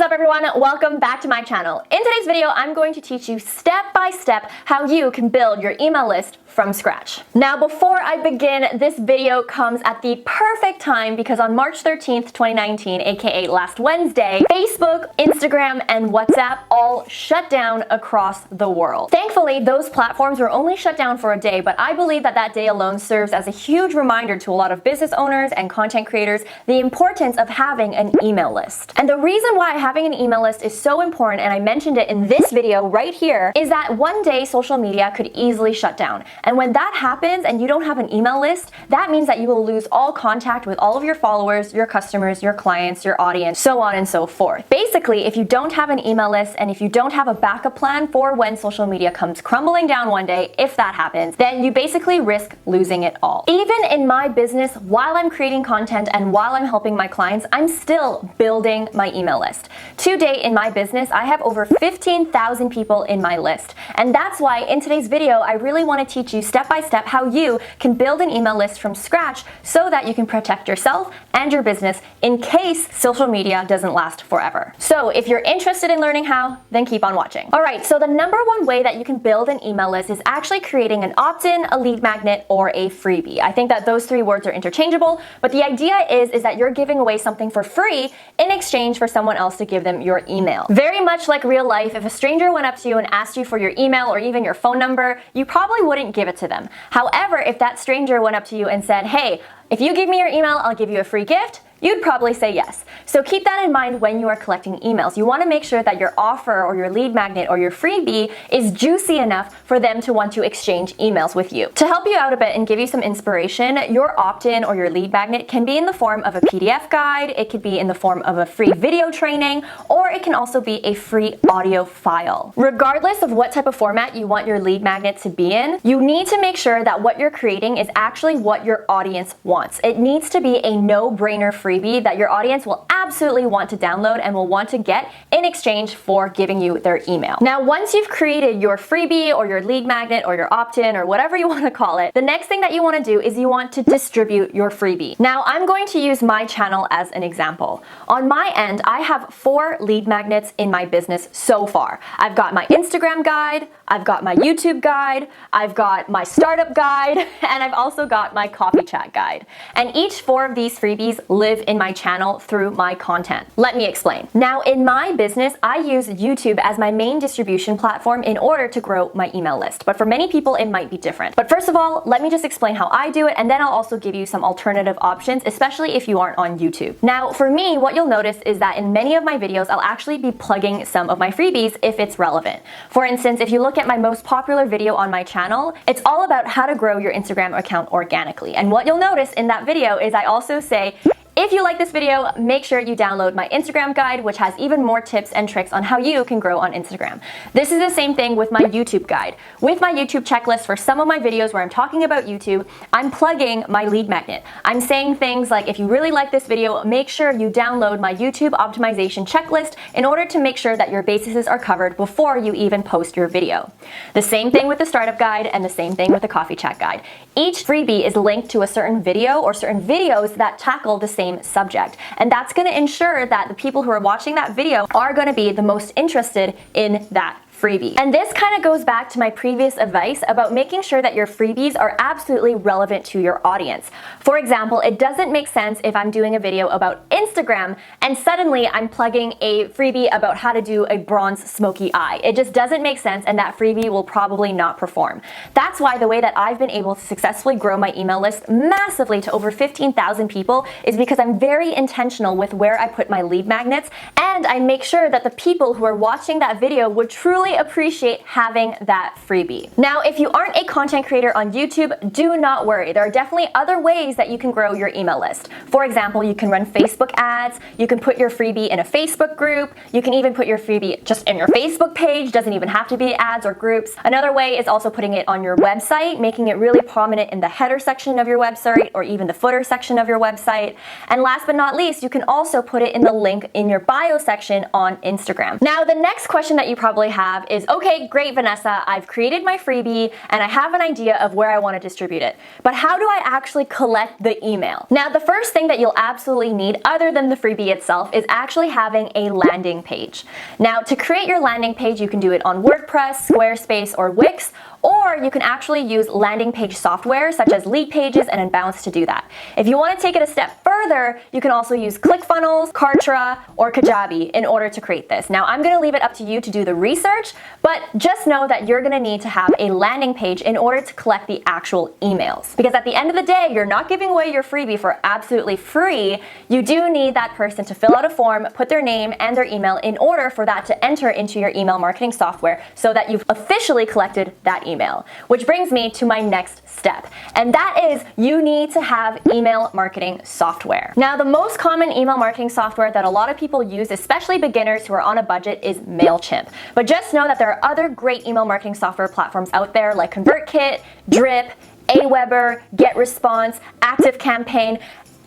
up everyone? Welcome back to my channel. In today's video, I'm going to teach you step by step how you can build your email list from scratch. Now, before I begin, this video comes at the perfect time because on March 13th, 2019, aka last Wednesday, Facebook, Instagram, and WhatsApp all shut down across the world. Thankfully, those platforms were only shut down for a day, but I believe that that day alone serves as a huge reminder to a lot of business owners and content creators the importance of having an email list. And the reason why having an email list is so important, and I mentioned it in this video right here, is that one day social media could easily shut down. And when that happens and you don't have an email list, that means that you will lose all contact with all of your followers, your customers, your clients, your audience, so on and so forth. Basically, if you don't have an email list and if you don't have a backup plan for when social media comes crumbling down one day, if that happens, then you basically risk losing it all. Even in my business, while I'm creating content and while I'm helping my clients, I'm still building my email list. To date in my business, I have over 15,000 people in my list. And that's why in today's video, I really want to teach you step by step how you can build an email list from scratch so that you can protect yourself and your business in case social media doesn't last forever. So if you're interested in learning how, then keep on watching. All right, so the number one way that you can build an email list is actually creating an opt-in, a lead magnet, or a freebie. I think that those three words are interchangeable, but the idea is that you're giving away something for free in exchange for someone else to give them your email. Very much like real life, if a stranger went up to you and asked you for your email or even your phone number, you probably wouldn't give it to them. However, if that stranger went up to you and said, hey, if you give me your email, I'll give you a free gift, you'd probably say yes. So keep that in mind when you are collecting emails. You want to make sure that your offer or your lead magnet or your freebie is juicy enough for them to want to exchange emails with you. To help you out a bit and give you some inspiration, your opt-in or your lead magnet can be in the form of a PDF guide, it could be in the form of a free video training, or it can also be a free audio file. Regardless of what type of format you want your lead magnet to be in, you need to make sure that what you're creating is actually what your audience wants. It needs to be a no-brainer freebie that your audience will absolutely want to download and will want to get in exchange for giving you their email. Now, once you've created your freebie or your lead magnet or your opt-in or whatever you want to call it, the next thing that you want to do is you want to distribute your freebie. Now, I'm going to use my channel as an example. On my end, I have 4 lead magnets in my business so far. I've got my Instagram guide, I've got my YouTube guide, I've got my startup guide, and I've also got my coffee chat guide. And each 4 of these freebies live in my channel through my content. Let me explain. Now, in my business, I use YouTube as my main distribution platform in order to grow my email list. But for many people, it might be different. But first of all, let me just explain how I do it, and then I'll also give you some alternative options, especially if you aren't on YouTube. Now, for me, what you'll notice is that in many of my videos, I'll actually be plugging some of my freebies if it's relevant. For instance, if you look at my most popular video on my channel, it's all about how to grow your Instagram account organically. And what you'll notice in that video is I also say, if you like this video, make sure you download my Instagram guide, which has even more tips and tricks on how you can grow on Instagram. This is the same thing with my YouTube guide. With my YouTube checklist for some of my videos where I'm talking about YouTube, I'm plugging my lead magnet. I'm saying things like, if you really like this video, make sure you download my YouTube optimization checklist in order to make sure that your bases are covered before you even post your video. The same thing with the startup guide and the same thing with the coffee chat guide. Each freebie is linked to a certain video or certain videos that tackle the same subject. And that's going to ensure that the people who are watching that video are going to be the most interested in that freebie. And this kind of goes back to my previous advice about making sure that your freebies are absolutely relevant to your audience. For example, it doesn't make sense if I'm doing a video about Instagram and suddenly I'm plugging a freebie about how to do a bronze smoky eye. It just doesn't make sense, and that freebie will probably not perform. That's why the way that I've been able to successfully grow my email list massively to over 15,000 people is because I'm very intentional with where I put my lead magnets, and I make sure that the people who are watching that video would truly appreciate having that freebie. Now, if you aren't a content creator on YouTube, do not worry. There are definitely other ways that you can grow your email list. For example, you can run Facebook ads, you can put your freebie in a Facebook group, you can even put your freebie just in your Facebook page, doesn't even have to be ads or groups. Another way is also putting it on your website, making it really prominent in the header section of your website or even the footer section of your website. And last but not least, you can also put it in the link in your bio section on Instagram. Now, the next question that you probably have have is, okay, great, Vanessa, I've created my freebie and I have an idea of where I want to distribute it. But how do I actually collect the email? Now, the first thing that you'll absolutely need, other than the freebie itself, is actually having a landing page. Now, to create your landing page, you can do it on WordPress, Squarespace, or Wix, or you can actually use landing page software such as Lead Pages and Unbounce to do that. If you want to take it a step further, you can also use ClickFunnels, Kartra, or Kajabi in order to create this. Now, I'm going to leave it up to you to do the research, but just know that you're going to need to have a landing page in order to collect the actual emails. Because at the end of the day, you're not giving away your freebie for absolutely free. You do need that person to fill out a form, put their name and their email in order for that to enter into your email marketing software so that you've officially collected that email. Which brings me to my next step, and that is you need to have email marketing software. Now, the most common email marketing software that a lot of people use, especially beginners who are on a budget, is MailChimp. But just know that there are other great email marketing software platforms out there like ConvertKit, Drip, Aweber, GetResponse, ActiveCampaign,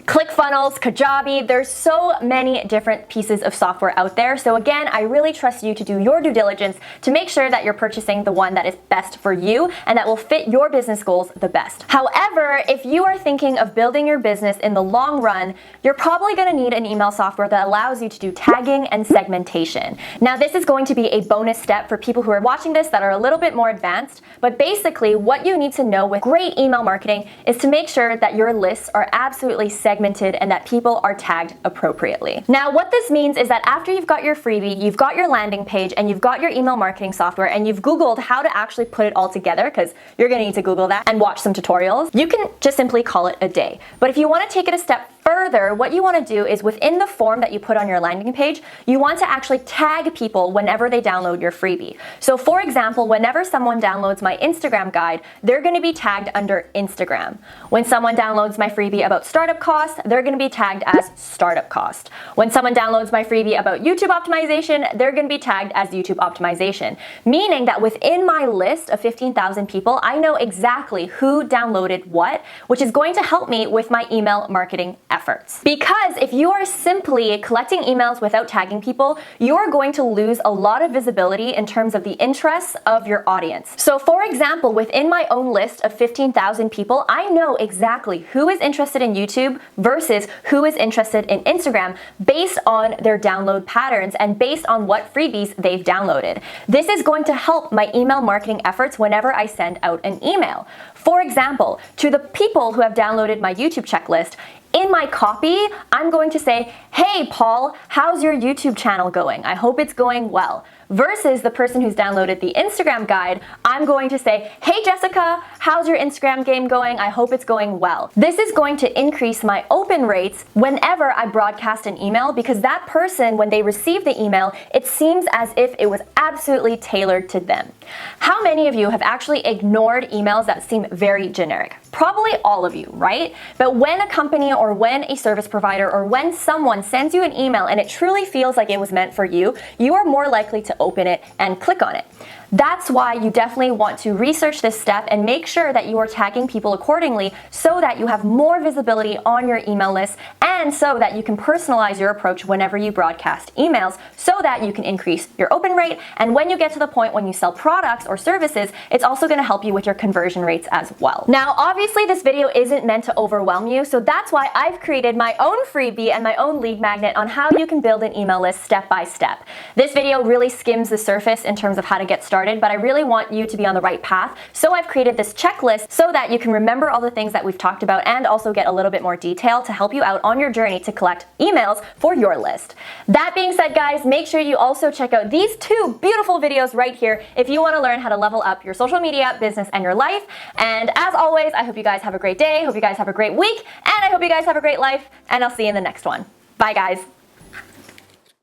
ClickFunnels, Kajabi. There's so many different pieces of software out there. So again, I really trust you to do your due diligence to make sure that you're purchasing the one that is best for you and that will fit your business goals the best. However, if you are thinking of building your business in the long run, you're probably going to need an email software that allows you to do tagging and segmentation. Now, this is going to be a bonus step for people who are watching this that are a little bit more advanced, but basically what you need to know with great email marketing is to make sure that your lists are absolutely segmented and that people are tagged appropriately. Now, what this means is that after you've got your freebie, you've got your landing page, and you've got your email marketing software, and you've Googled how to actually put it all together, because you're gonna need to Google that and watch some tutorials, you can just simply call it a day. But if you wanna take it a step further, what you want to do is within the form that you put on your landing page, you want to actually tag people whenever they download your freebie. So for example, whenever someone downloads my Instagram guide, they're going to be tagged under Instagram. When someone downloads my freebie about startup costs, they're going to be tagged as startup cost. When someone downloads my freebie about YouTube optimization, they're going to be tagged as YouTube optimization. Meaning that within my list of 15,000 people, I know exactly who downloaded what, which is going to help me with my email marketing efforts. Because if you are simply collecting emails without tagging people, you're going to lose a lot of visibility in terms of the interests of your audience. So for example, within my own list of 15,000 people, I know exactly who is interested in YouTube versus who is interested in Instagram based on their download patterns and based on what freebies they've downloaded. This is going to help my email marketing efforts whenever I send out an email. For example, to the people who have downloaded my YouTube checklist, in my copy, I'm going to say, hey, Paul, how's your YouTube channel going? I hope it's going well. Versus the person who's downloaded the Instagram guide, I'm going to say, hey, Jessica, how's your Instagram game going? I hope it's going well. This is going to increase my open rates whenever I broadcast an email because that person, when they receive the email, it seems as if it was absolutely tailored to them. How many of you have actually ignored emails that seem very generic? Probably all of you, right? But when a company or when a service provider or when someone sends you an email and it truly feels like it was meant for you, you are more likely to open it and click on it. That's why you definitely want to research this step and make sure that you are tagging people accordingly so that you have more visibility on your email list and so that you can personalize your approach whenever you broadcast emails so that you can increase your open rate. And when you get to the point when you sell products or services, it's also going to help you with your conversion rates as well. Now, obviously this video isn't meant to overwhelm you, so that's why I've created my own freebie and my own lead magnet on how you can build an email list step by step. This video really skims the surface in terms of how to get started, but I really want you to be on the right path. So I've created this checklist so that you can remember all the things that we've talked about and also get a little bit more detail to help you out on your journey to collect emails for your list. That being said, guys, make sure you also check out these two beautiful videos right here if you want to learn how to level up your social media, business, and your life. And as always, I hope you guys have a great day, hope you guys have a great week, and I hope you guys have a great life, and I'll see you in the next one. Bye, guys.